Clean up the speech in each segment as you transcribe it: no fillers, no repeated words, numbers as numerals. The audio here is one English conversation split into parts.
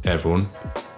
Hey everyone,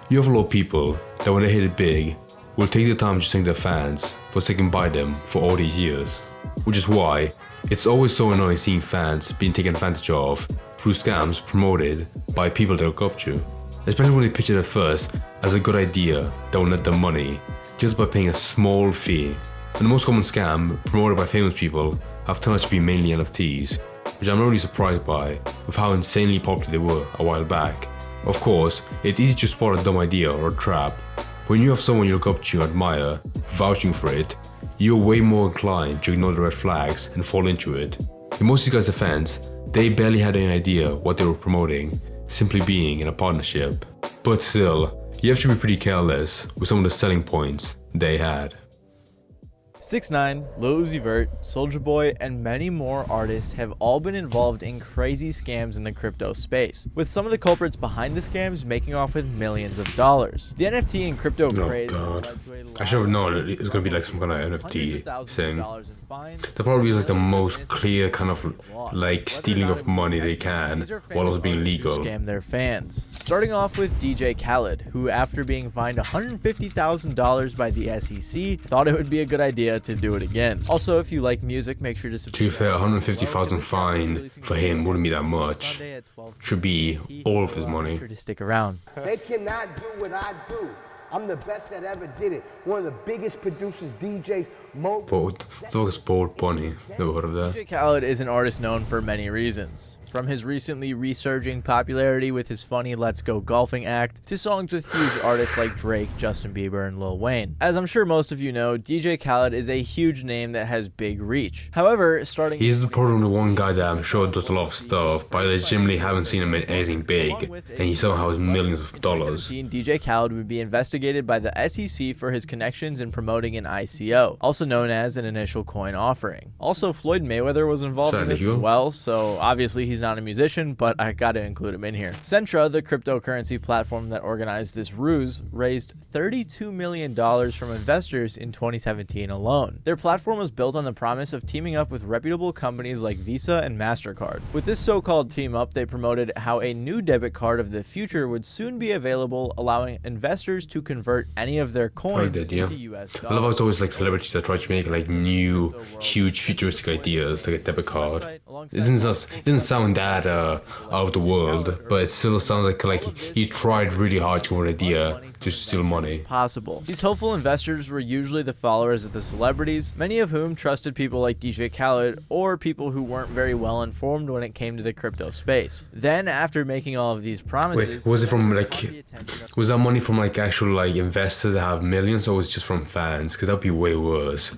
you have a lot of people that when they hit it big, will take the time to thank their fans for sticking by them for all these years. Which is why it's always so annoying seeing fans being taken advantage of through scams promoted by people they look up to. Especially when they pitch it at first as a good idea that will net them money just by paying a small fee. And the most common scam promoted by famous people have turned out to be mainly NFTs, which I'm not really surprised by with how insanely popular they were a while back. Of course, it's easy to spot a dumb idea or a trap. When you have someone you look up to and admire vouching for it, you're way more inclined to ignore the red flags and fall into it. In most of these guys' defense, they barely had any idea what they were promoting, simply being in a partnership. But still, you have to be pretty careless with some of the selling points they had. 6ix9ine, Lil Uzi Vert, Soulja Boy, and many more artists have all been involved in crazy scams in the crypto space, with some of the culprits behind the scams making off with millions of dollars. The NFT and crypto craze led to a I should have known it's going to be like some kind of NFT thing. They'll probably be like the most clear kind of like stealing of money they can while also being legal. Scam their fans. Starting off with DJ Khaled, who after being fined $150,000 by the SEC, thought it would be a good idea to do it again. Also, if you like music, make sure to subscribe. To be fair, 150,000 fine for him wouldn't be that much. Should be all of his money. Sure to stick around. They cannot do what I do. I'm the best that ever did it. One of the biggest producers, DJs, Bold Bunny. Never heard of that. DJ Khaled is an artist known for many reasons. From his recently resurging popularity with his funny Let's Go Golfing act, to songs with huge artists like Drake, Justin Bieber, and Lil Wayne. As I'm sure most of you know, DJ Khaled is a huge name that has big reach. However, he's probably the one guy that I'm sure does a lot of stuff, but I legitimately haven't seen him in anything big, and he somehow has millions of dollars. DJ Khaled would be investigated by the SEC for his connections in promoting an ICO, also known as an initial coin offering. Also, Floyd Mayweather was involved in this as well, so obviously he's not a musician, but I gotta include him in here. Centra, the cryptocurrency platform that organized this ruse, raised $32 million from investors in 2017 alone. Their platform was built on the promise of teaming up with reputable companies like Visa and MasterCard. With this so-called team up, they promoted how a new debit card of the future would soon be available, allowing investors to convert any of their coins into US dollars. I love how it's always like celebrities that try to make like new, huge futuristic ideas, like a debit card. It doesn't sound that out of the world, but it still sounds like he tried really hard to have an idea to steal money. Possible. These hopeful investors were usually the followers of the celebrities, many of whom trusted people like DJ Khaled or people who weren't very well informed when it came to the crypto space. Then, after making all of these promises, was it from was that money from like actual like investors that have millions, or was it just from fans? Because that'd be way worse.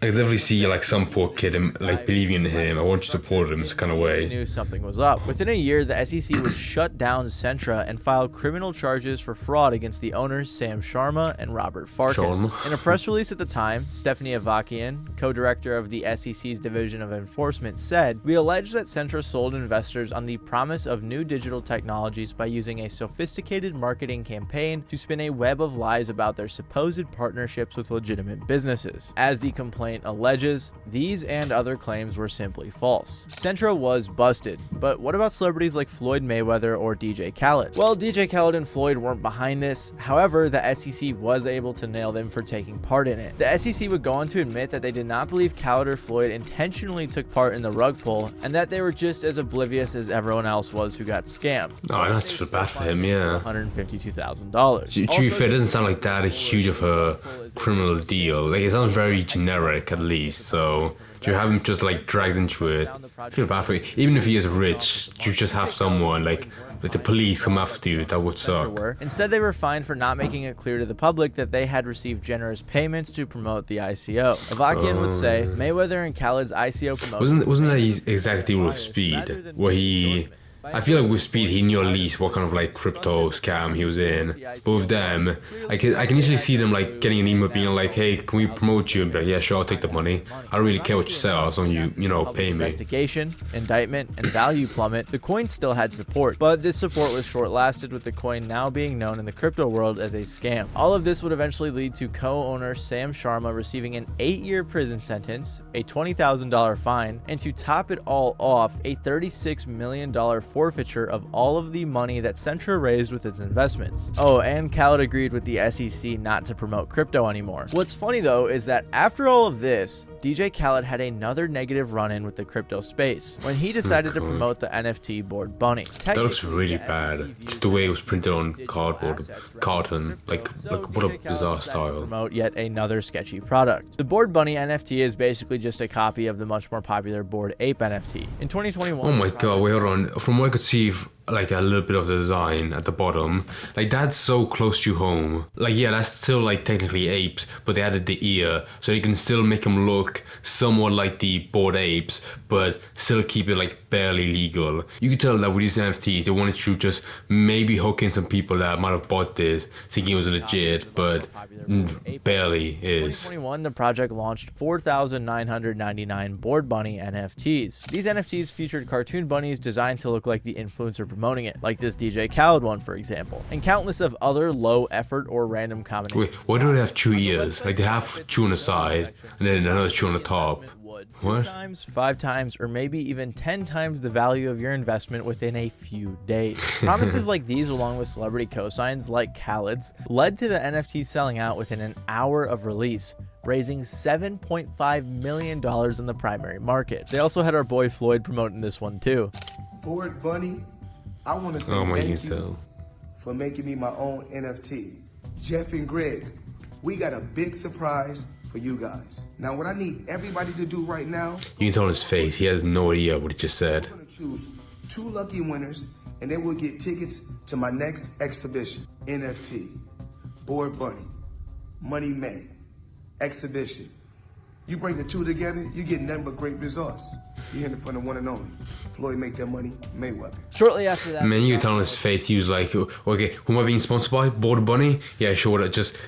I definitely see like some poor kid like believing in him. I want to support him in some kind of way. Knew something was up. Within a year, the SEC would shut down Centra and file criminal charges for fraud against the owners Sam Sharma and Robert Farkas. In a press release at the time, Stephanie Avakian, co-director of the SEC's Division of Enforcement, said, "We allege that Centra sold investors on the promise of new digital technologies by using a sophisticated marketing campaign to spin a web of lies about their supposed partnerships with legitimate businesses. As the complaint alleges, these and other claims were simply false." Centra was busted, but what about celebrities like Floyd Mayweather or DJ Khaled? Well, DJ Khaled and Floyd weren't behind this. However, the SEC was able to nail them for taking part in it. The SEC would go on to admit that they did not believe Khaled or Floyd intentionally took part in the rug pull, and that they were just as oblivious as everyone else was who got scammed. Oh, that's so bad for him, yeah. $152,000. To be fair, it doesn't sound like that huge of a criminal deal. Like, it sounds very generic at least, so to have him just like dragged into it, I feel bad for him. Even if he is rich, to just have someone like the police come after you, that would suck. Instead, they were fined for not making it clear to the public that they had received generous payments to promote the ICO. Avakian would say Mayweather and Khaled's ICO promotion wasn't that his exact deal with Speed, where he I feel like with Speed, he knew at least what kind of like crypto scam he was in. But with them, I can easily see them like getting an email being like, "Hey, can we promote you?" And be like, "Yeah, sure, I'll take the money. I don't really care what you sell as long as you know, pay me." Investigation, indictment, and value plummet. The coin still had support, but this support was short-lasted, with the coin now being known in the crypto world as a scam. All of this would eventually lead to co-owner Sam Sharma receiving an 8-year prison sentence, a $20,000 fine, and to top it all off, a $36 million forfeiture of all of the money that Centra raised with its investments. Oh, and Khaled agreed with the SEC not to promote crypto anymore. What's funny though is that after all of this, DJ Khaled had another negative run-in with the crypto space when he decided to promote the NFT Bored Bunny. That looks really bad. It's the way it was printed on cardboard, carton, like what a bizarre style. Promote yet another sketchy product. The Bored Bunny NFT is basically just a copy of the much more popular Bored Ape NFT. In 2021, oh my god, wait, hold on. From what I could see, like a little bit of the design at the bottom, like that's so close to home. Like yeah, that's still like technically apes, but they added the ear so you can still make them look somewhat like the Bored Apes, but still keep it like barely legal. You can tell that with these NFTs, they wanted to just maybe hook in some people that might have bought this thinking it was legit, but barely is. In 2021, the project launched 4,999 Bored Bunny NFTs. These NFTs featured cartoon bunnies designed to look like the influencer promoting it, like this DJ Khaled one, for example, and countless of other low effort or random combinations. Wait, why do they have 2 ears? Like they have 2 on the side and then another 2 on the top. What? 2 times, 5 times, or maybe even 10 times the value of your investment within a few days. Promises like these, along with celebrity cosigns like Khaled's, led to the NFT selling out within an hour of release, raising $7.5 million in the primary market. They also had our boy Floyd promoting this one too. Bored Bunny, I want to say thank you for making me my own NFT. Jeff and Greg, we got a big surprise for you guys. Now what I need everybody to do right now, you can tell on his face, he has no idea what he just said. I'm gonna choose 2 lucky winners and they will get tickets to my next exhibition. NFT, Bored Bunny, Money May, exhibition. You bring the 2 together, you get nothing but great results. You're hearing it from the one and only Floyd Make That Money Mayweather. Shortly after that, man, you can tell on his face, he was like, okay, who am I being sponsored by? Bored Bunny? Yeah, sure,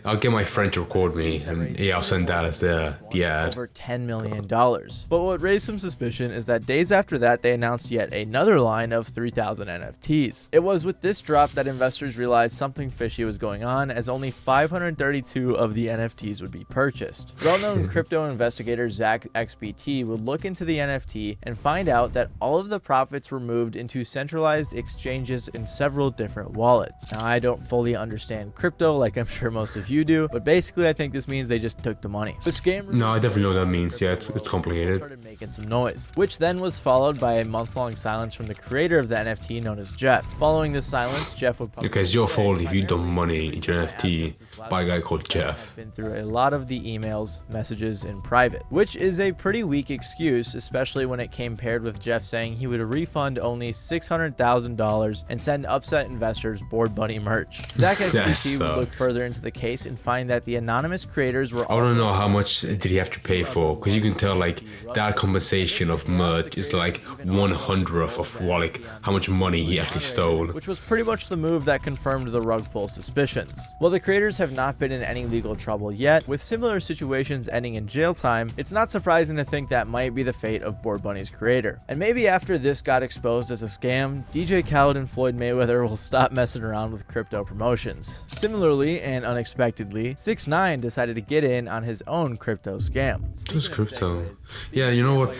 I'll get my friend to record me, and yeah, I'll send that as the ad. Over $10 million. But what raised some suspicion is that days after that, they announced yet another line of 3,000 NFTs. It was with this drop that investors realized something fishy was going on, as only 532 of the NFTs would be purchased. Well-known crypto investigator Zach XBT would look into the NFT and find out that all of the profits were moved into centralized exchanges in several different wallets. Now, I don't fully understand crypto like I'm sure most of you do, but basically I think this means they just took the money. The scam... No, I definitely know what that means. Yeah, it's complicated. Started making some noise, which then was followed by a month-long silence from the creator of the NFT known as Jeff. Following this silence, Jeff would... Okay, it's your fault if you dump money into an NFT by a guy called Jeff. Been through a lot of the emails, messages in private, which is a pretty weak excuse, especially when it came paired with Jeff saying he would refund only $600,000 and send upset investors Bored Bunny merch. Zach XBT would look further into the case and find that the anonymous creators were... I don't know how much did he have to pay for, because you can tell like that compensation of merch is like 1/100th of like how much money he actually stole. Which was pretty much the move that confirmed the rug pull suspicions. While the creators have not been in any legal trouble yet, with similar situations ending in jail time, it's not surprising to think that might be the fate of Bored Bunny's creator. And maybe after this got exposed as a scam, DJ Khaled and Floyd Mayweather will stop messing around with crypto promotions. Similarly and unexpectedly, 6ix9ine decided to get in on his own crypto scam. Just crypto. Yeah, you know what?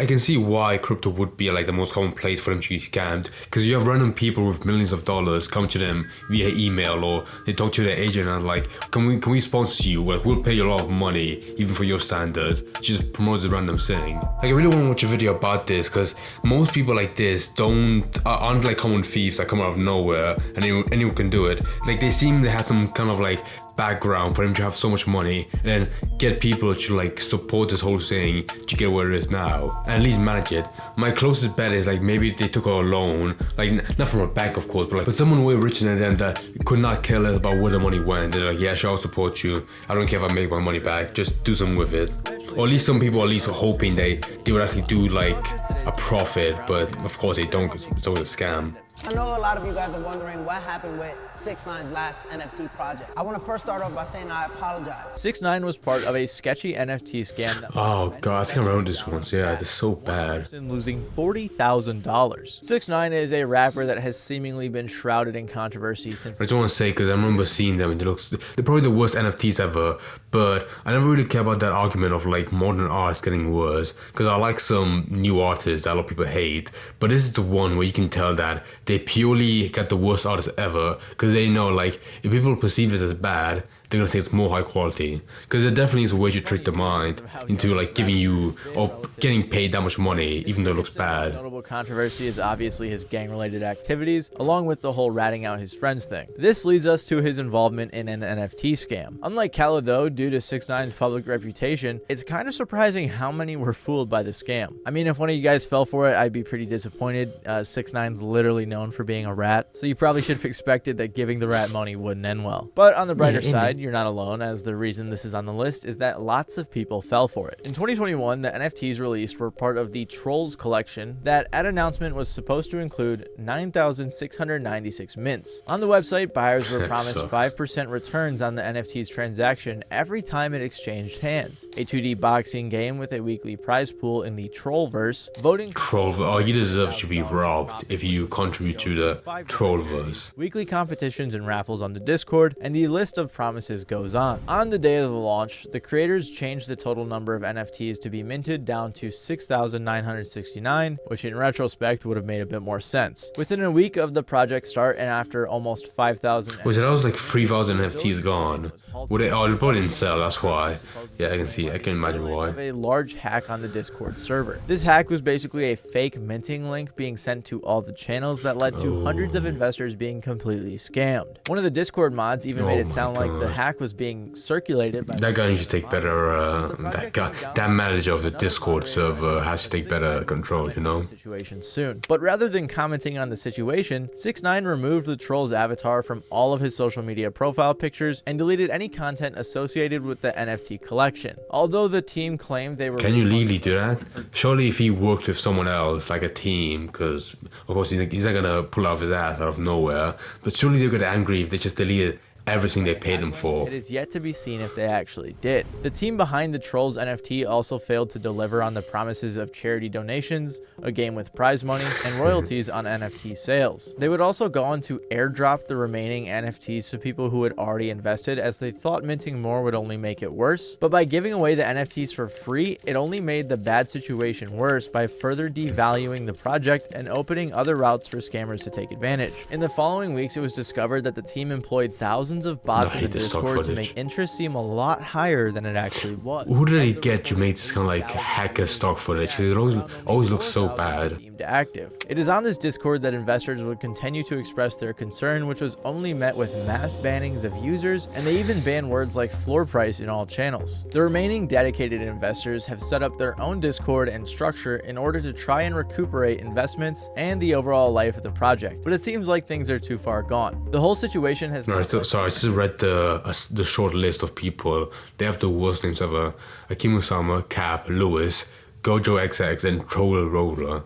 I can see why crypto would be like the most common place for them to be scammed, because you have random people with millions of dollars come to them via email, or they talk to their agent and like, can we sponsor you? Like, we'll pay you a lot of money even for your standards. Just promotes a random thing. Like, I really want to watch a video about this, because most people like this aren't like common thieves that come out of nowhere and anyone can do it. Like, they seem to have some kind of like background for him to have so much money and then get people to like support this whole thing to get where it is now and at least manage it. My closest bet is like maybe they took a loan, like not from a bank of course, but someone way richer than them that could not care less about where the money went. They're like, yeah, sure, I'll support you. I don't care if I make my money back, just do something with it. Or at least some people are hoping they would actually do like a profit, but of course they don't, because it's always a scam. I know a lot of you guys are wondering what happened with 6ix9ine's last NFT project. I want to first start off by saying I apologize. 6ix9ine was part of a sketchy NFT scam. Oh god, I think I remember this once. Yeah, it's so bad. Losing $40,000. 6ix9ine is a rapper that has seemingly been shrouded in controversy since... I just want to say, because I remember seeing them and they're probably the worst NFTs ever, But I never really care about that argument of like modern arts getting worse, because I like some new artists that a lot of people hate, but this is the one where you can tell that they purely got the worst artists ever, because they know like if people perceive this as bad, they're gonna say it's more high quality, because there definitely is a way to trick the mind into like giving you or getting paid that much money even though it looks bad. Notable controversy is obviously his gang-related activities, along with the whole ratting out his friends thing. This leads us to his involvement in an NFT scam. Unlike Khaled though, due to 6ix9ine's public reputation, it's kind of surprising how many were fooled by the scam. I mean, if one of you guys fell for it, I'd be pretty disappointed. 6ix9ine's literally known for being a rat, so you probably should have expected that giving the rat money wouldn't end well. But on the brighter side, you're not alone, as the reason this is on the list is that lots of people fell for it. In 2021, the NFTs released were part of the Trolls collection that at announcement was supposed to include 9,696 mints. On the website, buyers were promised 5% returns on the NFT's transaction every time it exchanged hands. A 2D boxing game with a weekly prize pool in the Trollverse. Voting Oh, you deserve to be robbed if you contribute to the Trollverse. Weekly competitions and raffles on the Discord, and the list of promises goes on. On the day of the launch, the creators changed the total number of NFTs to be minted down to 6,969, which in retrospect would have made a bit more sense. Within a week of the project start and after almost 5,000... Wait, so that was like 3,000 NFTs gone. Would they? Oh, they probably didn't sell, that's why. Yeah, I can imagine why. A large hack on the Discord server. This hack was basically a fake minting link being sent to all the channels that led to hundreds of investors being completely scammed. One of the Discord mods even made it sound like the hack was being circulated by that guy needs to take better that manager of the Discord server has to take better control, you know. Situation soon. But rather than commenting on the situation, 6ix9ine removed the troll's avatar from all of his social media profile pictures and deleted any content associated with the NFT collection. Although the team claimed they were... Can you legally do that? Surely if he worked with someone else, like a team, because of course he's not gonna pull out his ass out of nowhere, but surely they'll get angry if they just deleted everything they paid him for. It is yet to be seen if they actually did. The team behind the Trolls NFT also failed to deliver on the promises of charity donations, a game with prize money, and royalties on NFT sales. They would also go on to airdrop the remaining NFTs to people who had already invested, as they thought minting more would only make it worse. But by giving away the NFTs for free, it only made the bad situation worse by further devaluing the project and opening other routes for scammers to take advantage. In the following weeks, it was discovered that the team employed thousands of bots in the Discord to make interest seem a lot higher than it actually was. Who did they get to make this kind of like hacker stock footage? Because it always looks so bad. Active. It is on this Discord that investors would continue to express their concern, which was only met with mass bannings of users, and they even banned words like floor price in all channels. The remaining dedicated investors have set up their own Discord and structure in order to try and recuperate investments and the overall life of the project, but it seems like things are too far gone. The whole situation has... Alright, so sorry, I just read the short list of people. They have the worst names ever. Akim Usama, Cap, Lewis, Gojo XX, and Troll Roller.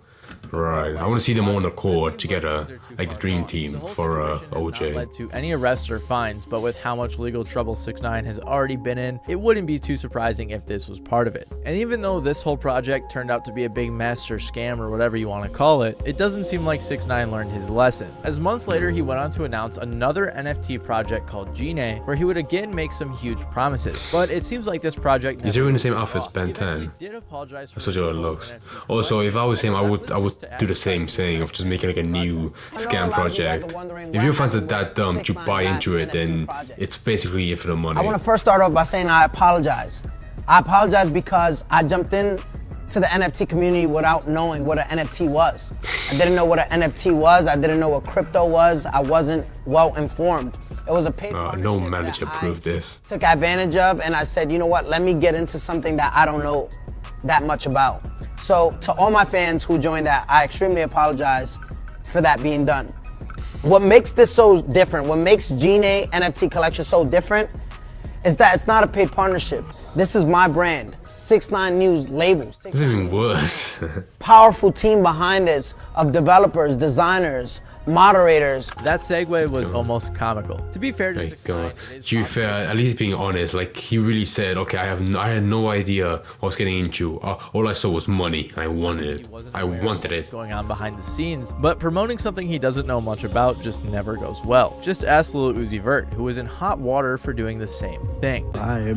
Right, I want to see them all on the court together, like the dream team for OJ. Led to any arrests or fines, but with how much legal trouble 6ix9ine has already been in, it wouldn't be too surprising if this was part of it. And even though this whole project turned out to be a big mess or scam or whatever you want to call it, it doesn't seem like 6ix9ine learned his lesson, as months later he went on to announce another NFT project called Gene, where he would again make some huge promises. But it seems like this project... Is he wearing the same outfit as Ben 10? That's what it looks. Also, if I was him, I would do the same thing of just making like a new scam project. If your fans are that dumb to buy into it, then it's basically for the money. I want to first start off by saying I apologize. I apologize because I jumped in to the NFT community without knowing what an NFT was. I didn't know what an NFT was. I didn't know what crypto was. I wasn't well informed. It was a paid no manager proved this. Took advantage of, and I said, you know what, let me get into something that I don't know that much about. So to all my fans who joined that, I extremely apologize for that being done. What makes this so different, what makes Gene NFT collection so different, is that it's not a paid partnership. This is my brand, 6ix9ine News label. It's even worse. Powerful team behind this of developers, designers, moderators. That segue was almost comical. To be fair to Like, 6ix9ine, it is to be fair, at least being honest, like he really said, okay, I had no idea what I was getting into. All I saw was money, and I wanted it. I wanted it. going on behind the scenes, but promoting something he doesn't know much about just never goes well. Just ask Lil Uzi Vert, who was in hot water for doing the same thing. It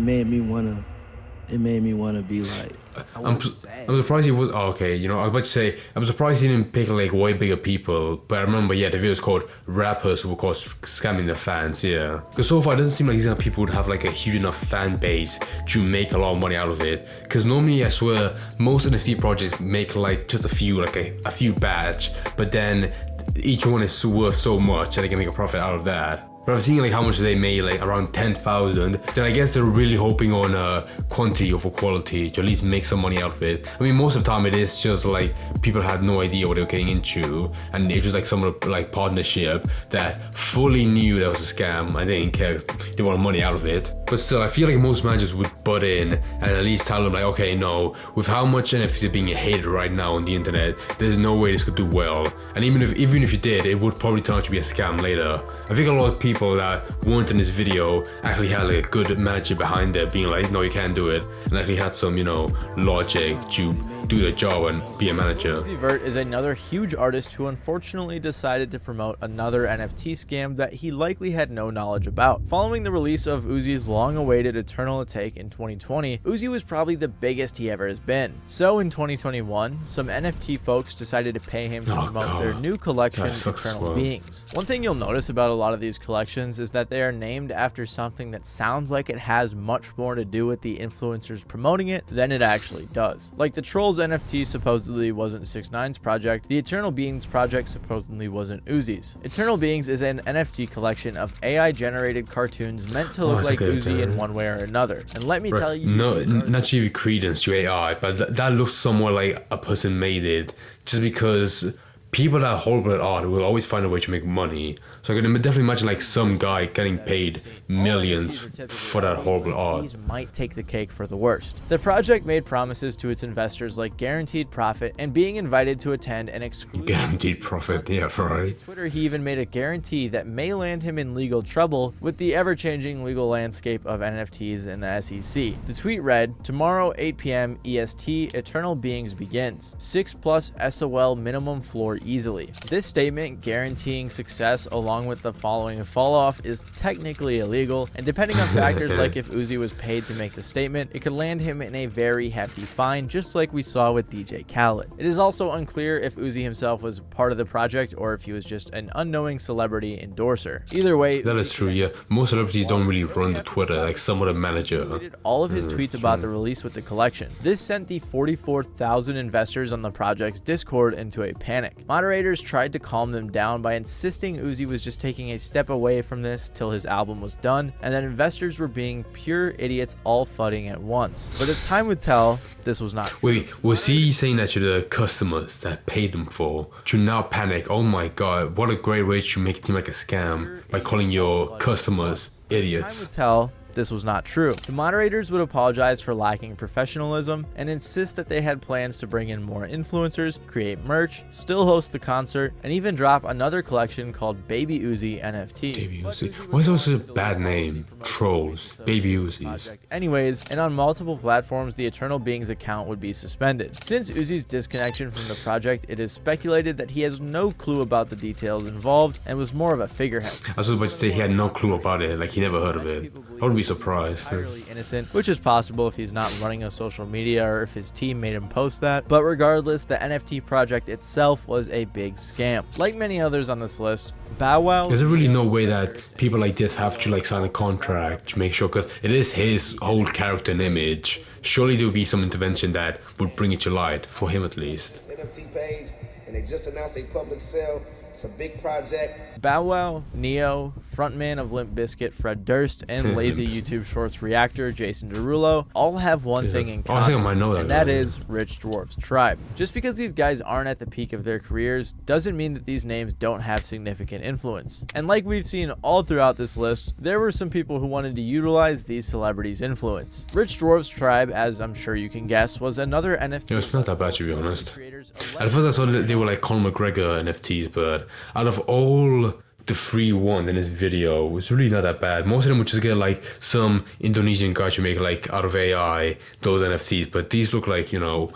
made me wanna be like. I'm surprised he was. Oh, okay, you know, I was about to say, I'm surprised he didn't pick like way bigger people. But I remember, yeah, the video is called "Rappers Who Were Caught Scamming the Fans." Yeah, because so far it doesn't seem like these kind of people would have like a huge enough fan base to make a lot of money out of it. Because normally, I swear, most NFT projects make like just a few, like a few batch, but then each one is worth so much that they can make a profit out of that. But I've seen like how much they made, like around 10,000. Then I guess they're really hoping on quantity over quality to at least make some money out of it. I mean, most of the time it is just like people had no idea what they were getting into, and it was like some like partnership that fully knew that was a scam and they didn't care. They wanted money out of it. But still, I feel like most managers would butt in and at least tell them like, okay, no, with how much NFTs are being hated right now on the internet, there's no way this could do well. And even if you did, it would probably turn out to be a scam later. I think a lot of people that weren't in this video actually had like a good manager behind it being like, no, you can't do it, and actually had some, you know, logic to do the job and be a manager. Uzi Vert is another huge artist who unfortunately decided to promote another NFT scam that he likely had no knowledge about. Following the release of Uzi's long-awaited Eternal Atake in 2020, Uzi was probably the biggest he ever has been. So in 2021, some NFT folks decided to pay him to promote their new collection, Eternal Beings. One thing you'll notice about a lot of these collections is that they are named after something that sounds like it has much more to do with the influencers promoting it than it actually does. Like the Trolls NFT supposedly wasn't 6ix9ine's project, the Eternal Beings project supposedly wasn't Uzi's. Eternal Beings is an NFT collection of AI generated cartoons meant to look like Uzi in one way or another. And let me tell you, no, not to give credence to AI, but that looks somewhat like a person made it, just because people that hold that art will always find a way to make money. So I can definitely imagine like some guy getting paid millions for that horrible art. These might take the cake for the worst. The project made promises to its investors like guaranteed profit and being invited to attend an exclusive guaranteed profit. Yeah, right. Twitter, he even made a guarantee that may land him in legal trouble with the ever-changing legal landscape of NFTs in the SEC. The tweet read, "Tomorrow 8 p.m. EST, Eternal Beings begins. 6+ SOL minimum floor easily." This statement guaranteeing success along with the following fall off is technically illegal, and depending on factors like if Uzi was paid to make the statement, it could land him in a very hefty fine, just like we saw with DJ Khaled. It is also unclear if Uzi himself was part of the project or if he was just an unknowing celebrity endorser. Either way, that is true. Yeah, most celebrities don't really run the Twitter, like some of the manager did all of his tweets about the release with the collection. This sent the 44,000 investors on the project's Discord into a panic. Moderators tried to calm them down by insisting Uzi was just taking a step away from this till his album was done, and that investors were being pure idiots all fudding at once. But as time would tell, this was not true. Wait, was he saying that to the customers that paid them for to now panic? Oh my god, what a great way to make it seem like a scam by calling your customers idiots. Time would tell, this was not true. The moderators would apologize for lacking professionalism and insist that they had plans to bring in more influencers, create merch, still host the concert, and even drop another collection called Baby Uzi NFT. Baby Uzi. Why is that such a bad name? Trolls. Baby Uzis. Anyways, and on multiple platforms, the Eternal Beings account would be suspended. Since Uzi's disconnection from the project, it is speculated that he has no clue about the details involved and was more of a figurehead. I was about to say he had no clue about it, like he never heard of it. I would be surprised. Entirely innocent, which is possible if he's not running a social media or if his team made him post that. But regardless, the NFT project itself was a big scam. Like many others on this list, Bow Wow. There's really no way that people like this have to like sign a contract to make sure, because it is his whole character and image. Surely there would be some intervention that would bring it to light, for him at least. NFT page, and they just announced a public sale. It's a big project. Bow Wow, Neo, frontman of Limp Bizkit Fred Durst, and lazy YouTube Shorts reactor Jason Derulo all have one thing in common, I think I might know that, and that is Rich Dwarf's Tribe. Just because these guys aren't at the peak of their careers doesn't mean that these names don't have significant influence. And like we've seen all throughout this list, there were some people who wanted to utilize these celebrities' influence. Rich Dwarf's Tribe, as I'm sure you can guess, was another NFT. It's not that bad, to be honest. Creator At first I saw that they were like Conor McGregor NFTs, but out of all the free ones in this video, it's really not that bad. Most of them would just get like some Indonesian guy to make like out of AI those NFTs, but these look like, you know,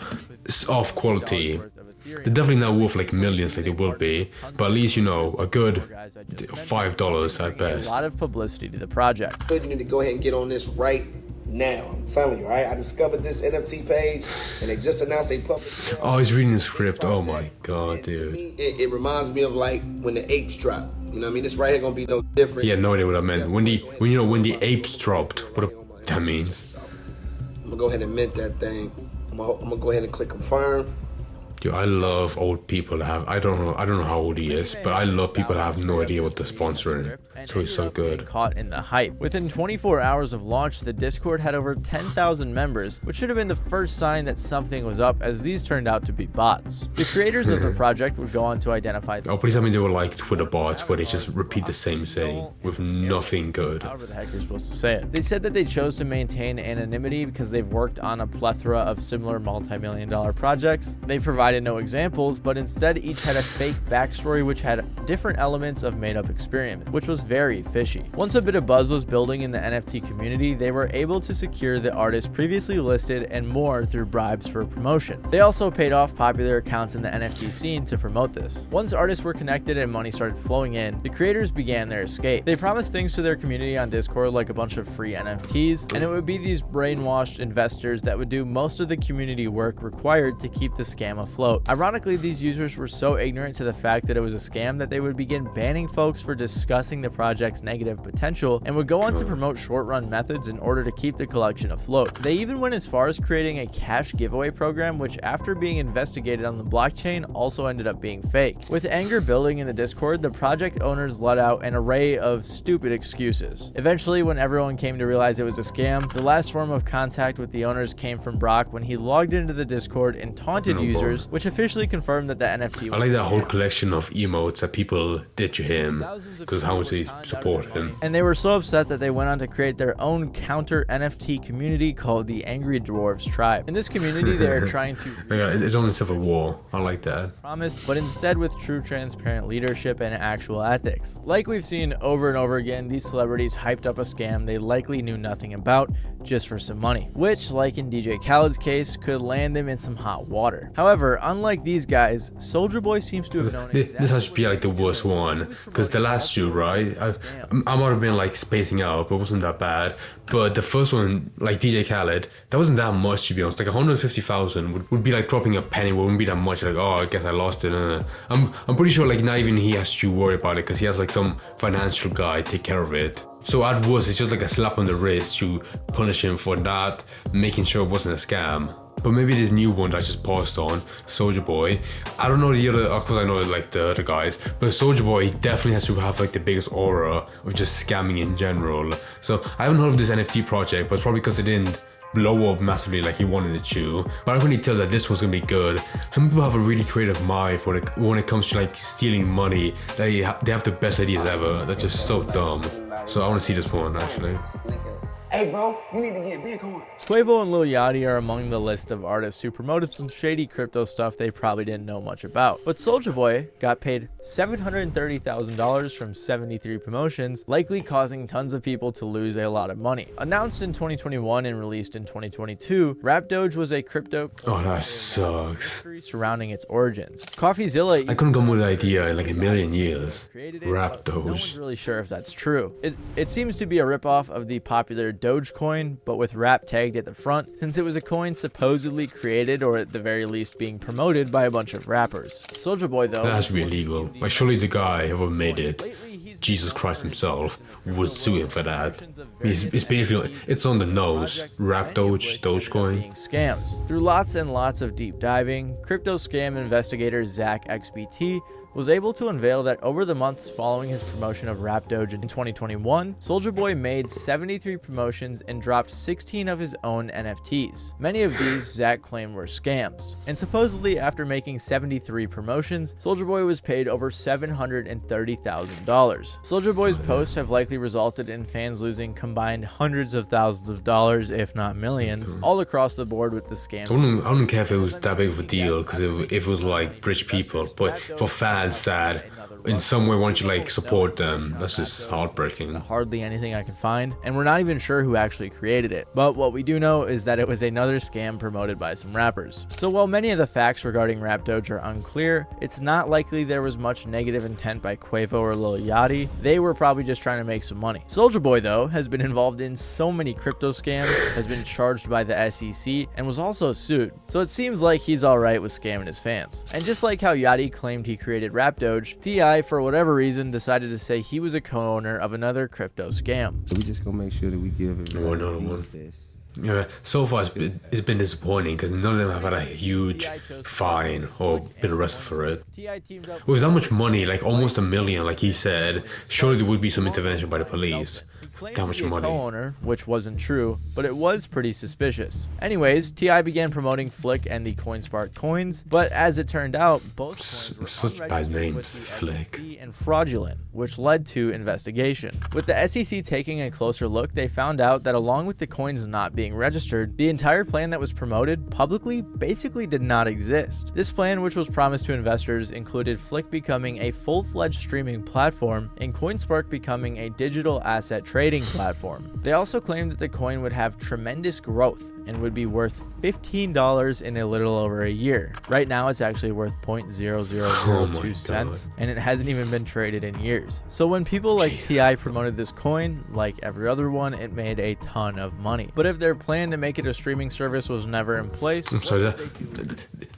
off quality. They're definitely not worth like millions like they will be, but at least, you know, a good $5 at best. A lot of publicity to the project. You need to go ahead and get on this right now. I'm telling you, right? I discovered this NFT page, and they just announced a public. Oh, he's reading the script. Oh my god, dude. Me, it reminds me of like when the apes dropped. You know what I mean? This right here gonna be no different. Yeah, no idea what I meant. When the apes dropped, what that means. I'm gonna go ahead and mint that thing. I'm gonna go ahead and click confirm. Dude, I love old people that have, I don't know how old he is, but I love people that have no idea what they're sponsoring. So he's so good. Caught in the hype. Within 24 hours of launch, the Discord had over 10,000 members, which should have been the first sign that something was up, as these turned out to be bots. The creators of the project would go on to identify. Oh, please tell me they were like Twitter bots where they just repeat the same thing with nothing good. However the heck you're supposed to say it. They said that they chose to maintain anonymity because they've worked on a plethora of similar multi-million-dollar projects. They provided no examples, but instead each had a fake backstory which had different elements of made-up experiment, which was very fishy. Once a bit of buzz was building in the NFT community, they were able to secure the artists previously listed and more through bribes for promotion. They also paid off popular accounts in the NFT scene to promote this. Once artists were connected and money started flowing in, the creators began their escape. They promised things to their community on Discord like a bunch of free NFTs, and it would be these brainwashed investors that would do most of the community work required to keep the scam afloat. Ironically, these users were so ignorant to the fact that it was a scam that they would begin banning folks for discussing the project's negative potential and would go on to promote short-run methods in order to keep the collection afloat. They even went as far as creating a cash giveaway program, which after being investigated on the blockchain also ended up being fake. With anger building in the Discord, the project owners let out an array of stupid excuses. Eventually, when everyone came to realize it was a scam, the last form of contact with the owners came from Brock when he logged into the Discord and taunted users, which officially confirmed that the NFT. I like that whole collection of emotes that people did to him because how much they support him. And they were so upset that they went on to create their own counter NFT community called the Angry Dwarves Tribe. In this community, they are trying to it's only Civil War. I like that. Promise, but instead with true transparent leadership and actual ethics. Like we've seen over and over again, these celebrities hyped up a scam they likely knew nothing about just for some money, which, like in DJ Khaled's case, could land them in some hot water. However, unlike these guys, Soulja Boy seems to have known this has to be like the worst one, because the last two, right, I might have been like spacing out, but it wasn't that bad. But the first one, like DJ Khaled, that wasn't that much, to be honest. Like 150,000 would be like dropping a penny, wouldn't be that much. Like, oh, I guess I lost it. I'm pretty sure like not even he has to worry about it because he has like some financial guy take care of it. So at worst, it's just like a slap on the wrist to punish him for not making sure it wasn't a scam. But maybe this new one that I just paused on, Soulja Boy. I don't know the other, of course I know like the other guys, but Soulja Boy definitely has to have like the biggest aura of just scamming in general. So I haven't heard of this NFT project, but it's probably because it didn't blow up massively like he wanted it to. But I can really tell that this one's gonna be good. Some people have a really creative mind when it comes to like stealing money. They have the best ideas ever. That's just so dumb. So I want to see this one actually. Hey bro, you need to get Bitcoin. Quavo and Lil Yachty are among the list of artists who promoted some shady crypto stuff they probably didn't know much about. But Soulja Boy got paid $730,000 from 73 promotions, likely causing tons of people to lose a lot of money. Announced in 2021 and released in 2022, Rap Doge was a crypto. Oh, that sucks. Surrounding its origins. CoffeeZilla. I couldn't come with the idea in like a million years. Rap No Doge. one's really sure if that's true. It seems to be a ripoff of the popular Dogecoin, but with rap tagged at the front, since it was a coin supposedly created or at the very least being promoted by a bunch of rappers. Soulja Boy, though, That has to be illegal. Like surely the guy whoever made it, Jesus Christ himself, would sue him for that. It's basically, it's on the nose. Rap Doge, Dogecoin. Scams. Through lots and lots of deep diving, crypto scam investigator Zach XBT was able to unveil that over the months following his promotion of Rapdoge in 2021, Soulja Boy made 73 promotions and dropped 16 of his own NFTs. Many of these Zach claimed were scams. And supposedly after making 73 promotions, Soulja Boy was paid over $730,000. Soulja Boy's posts have likely resulted in fans losing combined hundreds of thousands of dollars, if not millions, all across the board with the scams. I wouldn't care if it was that big of a deal, because if it was like rich people, but for fans that in some way want you like support them, that's just heartbreaking. Hardly anything I can find, and we're not even sure who actually created it. But what we do know is that it was another scam promoted by some rappers. So while many of the facts regarding Rapdoge are unclear, it's not likely there was much negative intent by Quavo or Lil Yachty. They were probably just trying to make some money. Soulja Boy, though, has been involved in so many crypto scams, has been charged by the SEC, and was also sued. So it seems like he's alright with scamming his fans. And just like how Yachty claimed he created Rapdoge, T.I., for whatever reason, decided to say he was a co-owner of another crypto scam. So we just gonna make sure that we give everyone this. Yeah, so far it's been disappointing because none of them have had a huge fine or been arrested for it. With that much money, like almost $1 million, like he said, surely there would be some intervention by the police. That much money. Co-owner, which wasn't true, but it was pretty suspicious. Anyways, T.I. began promoting Flick and the CoinSpark coins, but as it turned out, both coins were such bad unregistered names, with the Flick, SEC and fraudulent, which led to investigation. With the SEC taking a closer look, they found out that along with the coins not being registered, the entire plan that was promoted publicly basically did not exist. This plan, which was promised to investors, included Flick becoming a full-fledged streaming platform and CoinSpark becoming a digital asset trading platform. They also claimed that the coin would have tremendous growth and would be worth $15 in a little over a year. Right now, it's actually worth 0.0002 cents, and it hasn't even been traded in years. So when people like T.I. promoted this coin, like every other one, it made a ton of money. But if their plan to make it a streaming service was never in place, I'm sorry,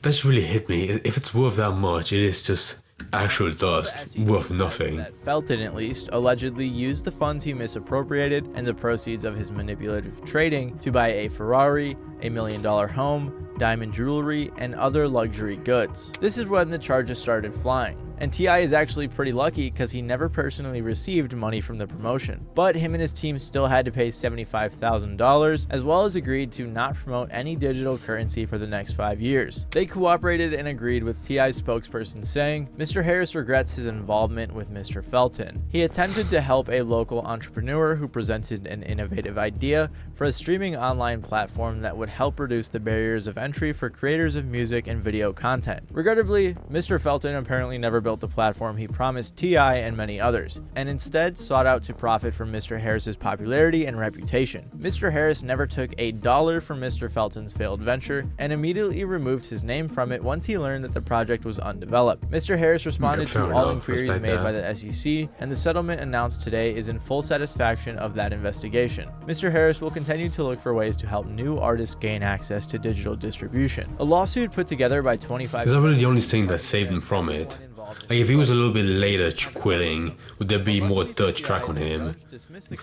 that's really hit me. If it's worth that much, it is just actual dust, worth nothing. Felton, at least, allegedly used the funds he misappropriated and the proceeds of his manipulative trading to buy a Ferrari, a $1 million home, diamond jewelry, and other luxury goods. This is when the charges started flying. And T.I. is actually pretty lucky because he never personally received money from the promotion. But him and his team still had to pay $75,000, as well as agreed to not promote any digital currency for the next 5 years. They cooperated and agreed with T.I.'s spokesperson saying, Mr. Harris regrets his involvement with Mr. Felton. He attempted to help a local entrepreneur who presented an innovative idea for a streaming online platform that would help reduce the barriers of entry for creators of music and video content. Regrettably, Mr. Felton apparently never built the platform he promised T.I. and many others, and instead sought out to profit from Mr. Harris's popularity and reputation. Mr. Harris never took $1 from Mr. Felton's failed venture and immediately removed his name from it once he learned that the project was undeveloped. Mr. Harris responded to all inquiries made by the SEC, and the settlement announced today is in full satisfaction of that investigation. Mr. Harris will continue to look for ways to help new artists gain access to digital distribution. A lawsuit put together by 25... Is that really the only thing that saved him from it? Like, if he was a little bit later quitting, would there be more dirt track on him?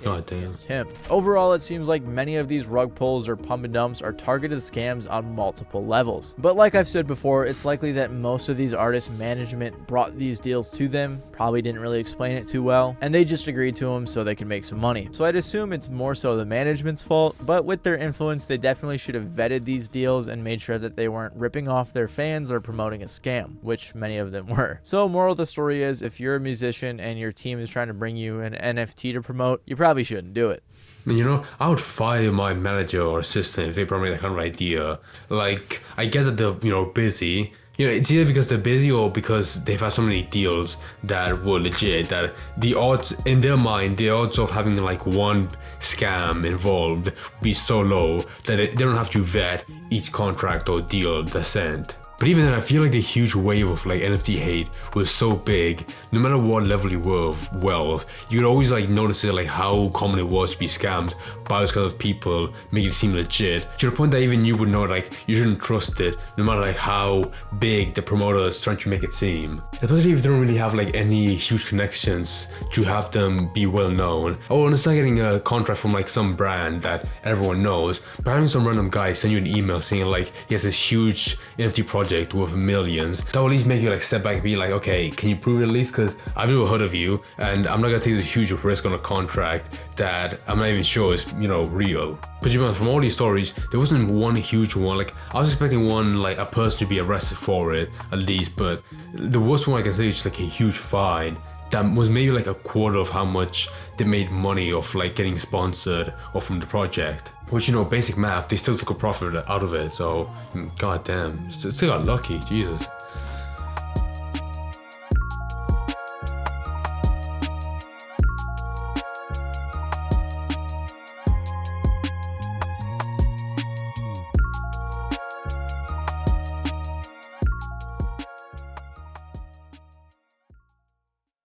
God damn. Overall, it seems like many of these rug pulls or pump and dumps are targeted scams on multiple levels. But like I've said before, it's likely that most of these artists' management brought these deals to them, probably didn't really explain it too well, and they just agreed to them so they can make some money. So I'd assume it's more so the management's fault, but with their influence, they definitely should have vetted these deals and made sure that they weren't ripping off their fans or promoting a scam, which many of them were. So moral of the story is, if you're a musician and your team is trying to bring you an NFT to promote, you probably shouldn't do it. You know, I would fire my manager or assistant if they brought me that kind of idea. Like, I get that they're, busy. It's either because they're busy or because they've had so many deals that were legit that the odds, in their mind, the odds of having like one scam involved would be so low that they don't have to vet each contract or deal they sent. But even then, I feel like the huge wave of like NFT hate was so big, no matter what level you were of wealth, you could always like notice it, like how common it was to be scammed by those kind of people, making it seem legit, to the point that even you would know like you shouldn't trust it, no matter like how big the promoter is trying to make it seem. Especially if they don't really have like any huge connections to have them be well known. Oh, and it's not getting a contract from like some brand that everyone knows, but having some random guy send you an email saying like he has this huge NFT project project worth millions, that will at least make you like step back and be like, okay, can you prove it at least? Because I've never heard of you, and I'm not gonna take this huge risk on a contract that I'm not even sure is, you know, real. But you know, from all these stories, there wasn't one huge one. Like, I was expecting one, like a person to be arrested for it at least, but the worst one I can say is just like a huge fine that was maybe like a quarter of how much they made money off like getting sponsored or from the project. Which, you know, basic math, they still took a profit out of it. So, god damn, still got lucky, Jesus.